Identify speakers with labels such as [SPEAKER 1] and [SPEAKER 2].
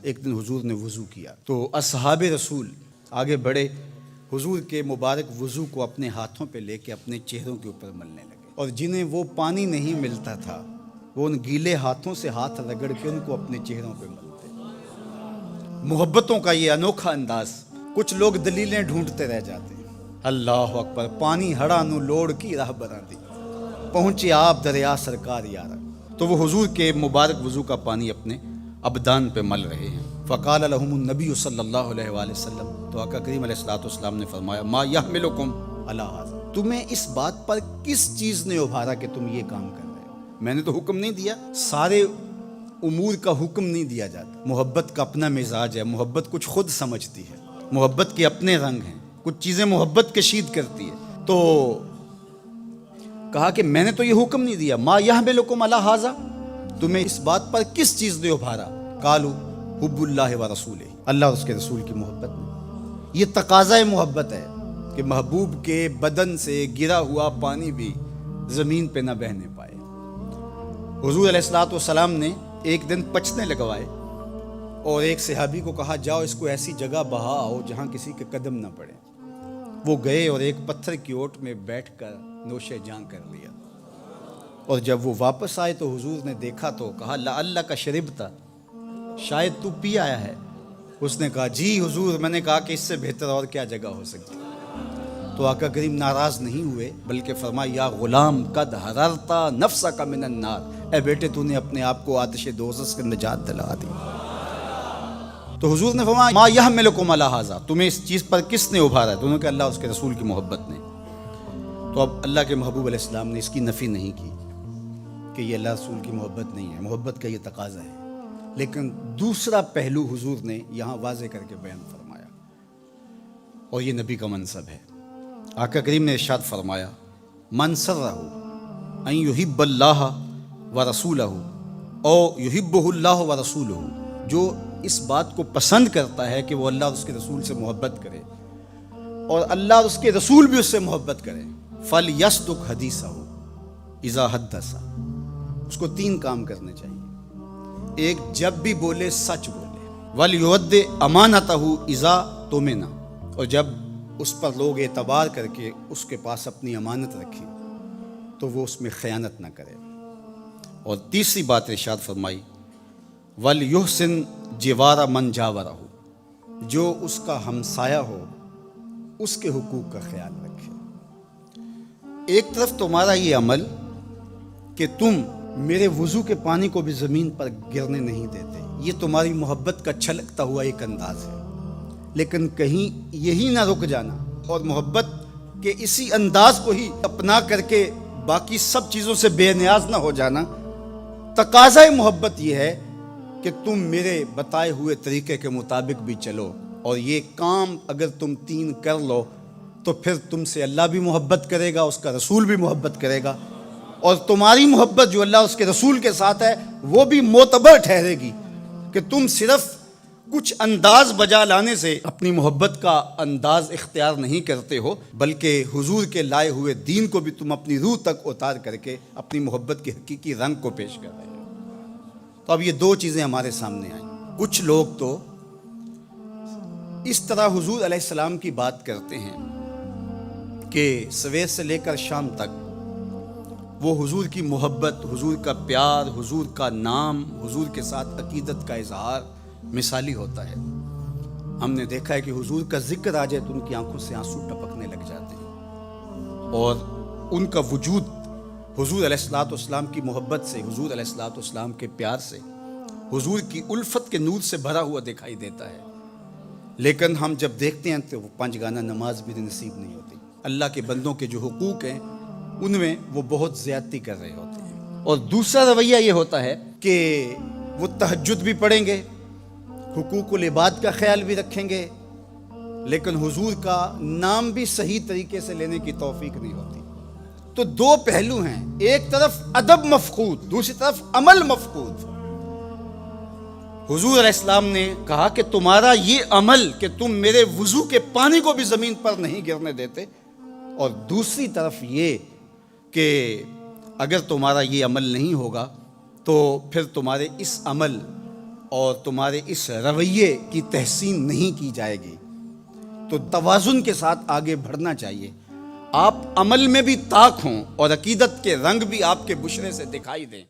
[SPEAKER 1] ایک دن حضور نے وضو کیا تو اصحاب رسول آگے بڑھے، حضور کے مبارک وضو کو اپنے ہاتھوں پہ لے کے اپنے چہروں کے اوپر ملنے لگے، اور جنہیں وہ پانی نہیں ملتا تھا وہ ان گیلے ہاتھوں سے ہاتھ رگڑ کے ان کو اپنے چہروں پہ ملتے۔ محبتوں کا یہ انوکھا انداز، کچھ لوگ دلیلیں ڈھونڈتے رہ جاتے ہیں۔ اللہ اکبر، پانی ہڑا نو لوڑ کی راہ بنا دی، پہنچے آپ دریا سرکار یارا۔ تو وہ حضور کے مبارک وضو کا پانی اپنے ابدان پہ مل رہے ہیں۔ فقال لهم النبی صلی اللہ علیہ وآلہ وسلم، تو آقا کریم علیہ الصلوۃ والسلام نے فرمایا، ما یحملکم علی ھذا، تمہیں اس بات پر کس چیز نے ابھارا کہ تم یہ کام کر رہے ہو؟ میں نے تو حکم نہیں دیا، سارے امور کا حکم نہیں دیا جاتا۔ محبت کا اپنا مزاج ہے، محبت کچھ خود سمجھتی ہے، محبت کے اپنے رنگ ہیں، کچھ چیزیں محبت کشید کرتی ہے۔ تو کہا کہ میں نے تو یہ حکم نہیں دیا، ما یحملکم علی ھذا، تمہیں اس بات پر کس چیز نے ابھارا؟ قالوا حب اللہ و رسولہ، اللہ اور اس کے رسول کی محبت میں۔ یہ تقاضۂ محبت ہے کہ محبوب کے بدن سے گرا ہوا پانی بھی زمین پہ نہ بہنے پائے۔ حضور علیہ الصلوۃ والسلام نے ایک دن پچنے لگوائے اور ایک صحابی کو کہا، جاؤ اس کو ایسی جگہ بہا آؤ جہاں کسی کے قدم نہ پڑے۔ وہ گئے اور ایک پتھر کی اوٹ میں بیٹھ کر نوش جاں کر لیا، اور جب وہ واپس آئے تو حضور نے دیکھا تو کہا، لعلک شربت، شاید تو پی آیا ہے۔ اس نے کہا، جی حضور، میں نے کہا کہ اس سے بہتر اور کیا جگہ ہو سکتی۔ تو آقا کریم ناراض نہیں ہوئے بلکہ فرمایا، یا غلام قد حررت نفسک من النار، اے بیٹے تو نے اپنے آپ کو آتش دوزخ سے نجات دلا دی۔ تو حضور نے فرمایا، ما یحملکم علی ھذا، تمہیں اس چیز پر کس نے ابھارا ہے؟ تو انہوں نے کہا، اللہ اس کے رسول کی محبت نے۔ تو اب اللہ کے محبوب علیہ السلام نے اس کی نفی نہیں کی کہ یہ اللہ رسول کی محبت نہیں ہے، محبت کا یہ تقاضا ہے، لیکن دوسرا پہلو حضور نے یہاں واضح کر کے بیان فرمایا، اور یہ نبی کا منصب ہے۔ آقا کریم نے ارشاد فرمایا، من سرہ ان یحب اللہ ورسولہ او یحبہ اللہ ورسولہ، جو اس بات کو پسند کرتا ہے کہ وہ اللہ اور اس کے رسول سے محبت کرے اور اللہ اور اس کے رسول بھی اس سے محبت کرے، فلیصدق حدیثہ اذا حدث، اس کو 3 کام کرنے چاہیے۔ ایک، جب بھی بولے سچ بولے، ولیؤدِ امانتہ اذا تؤمن، اور جب اس پر لوگ اعتبار کر کے اس کے پاس اپنی امانت رکھیں تو وہ اس میں خیانت نہ کرے۔ اور تیسری بات ارشاد فرمائی، ولیحسن جوار من جاورہ، جو اس کا ہمسایہ ہو اس کے حقوق کا خیال رکھے۔ ایک طرف تمہارا یہ عمل کہ تم میرے وضو کے پانی کو بھی زمین پر گرنے نہیں دیتے، یہ تمہاری محبت کا چھلکتا ہوا ایک انداز ہے، لیکن کہیں یہی نہ رک جانا اور محبت کے اسی انداز کو ہی اپنا کر کے باقی سب چیزوں سے بے نیاز نہ ہو جانا۔ تقاضۂ محبت یہ ہے کہ تم میرے بتائے ہوئے طریقے کے مطابق بھی چلو، اور یہ کام اگر تم 3 کر لو تو پھر تم سے اللہ بھی محبت کرے گا، اس کا رسول بھی محبت کرے گا، اور تمہاری محبت جو اللہ اس کے رسول کے ساتھ ہے وہ بھی معتبر ٹھہرے گی، کہ تم صرف کچھ انداز بجا لانے سے اپنی محبت کا انداز اختیار نہیں کرتے ہو، بلکہ حضور کے لائے ہوئے دین کو بھی تم اپنی روح تک اتار کر کے اپنی محبت کے حقیقی رنگ کو پیش کر رہے ہو۔ تو اب یہ 2 چیزیں ہمارے سامنے آئیں۔ کچھ لوگ تو اس طرح حضور علیہ السلام کی بات کرتے ہیں کہ سویر سے لے کر شام تک وہ حضور کی محبت، حضور کا پیار، حضور کا نام، حضور کے ساتھ عقیدت کا اظہار مثالی ہوتا ہے۔ ہم نے دیکھا ہے کہ حضور کا ذکر آ جائے تو ان کی آنکھوں سے آنسو ٹپکنے لگ جاتے ہیں، اور ان کا وجود حضور علیہ الصلوۃ والسلام کی محبت سے، حضور علیہ الصلوۃ والسلام کے پیار سے، حضور کی الفت کے نور سے بھرا ہوا دکھائی دیتا ہے۔ لیکن ہم جب دیکھتے ہیں تو وہ 5 گانا نماز بھی نصیب نہیں ہوتی، اللہ کے بندوں کے جو حقوق ہیں ان میں وہ بہت زیادتی کر رہے ہوتے ہیں۔ اور دوسرا رویہ یہ ہوتا ہے کہ وہ تہجد بھی پڑھیں گے، حقوق العباد کا خیال بھی رکھیں گے، لیکن حضور کا نام بھی صحیح طریقے سے لینے کی توفیق نہیں ہوتی۔ تو 2 پہلو ہیں، ایک طرف ادب مفقود، دوسری طرف عمل مفقود۔ حضور علیہ السلام نے کہا کہ تمہارا یہ عمل کہ تم میرے وضو کے پانی کو بھی زمین پر نہیں گرنے دیتے، اور دوسری طرف یہ کہ اگر تمہارا یہ عمل نہیں ہوگا تو پھر تمہارے اس عمل اور تمہارے اس رویے کی تحسین نہیں کی جائے گی تو توازن کے ساتھ آگے بڑھنا چاہیے. آپ عمل میں بھی طاق ہوں اور عقیدت کے رنگ بھی آپ کے بشرے سے دکھائی دیں.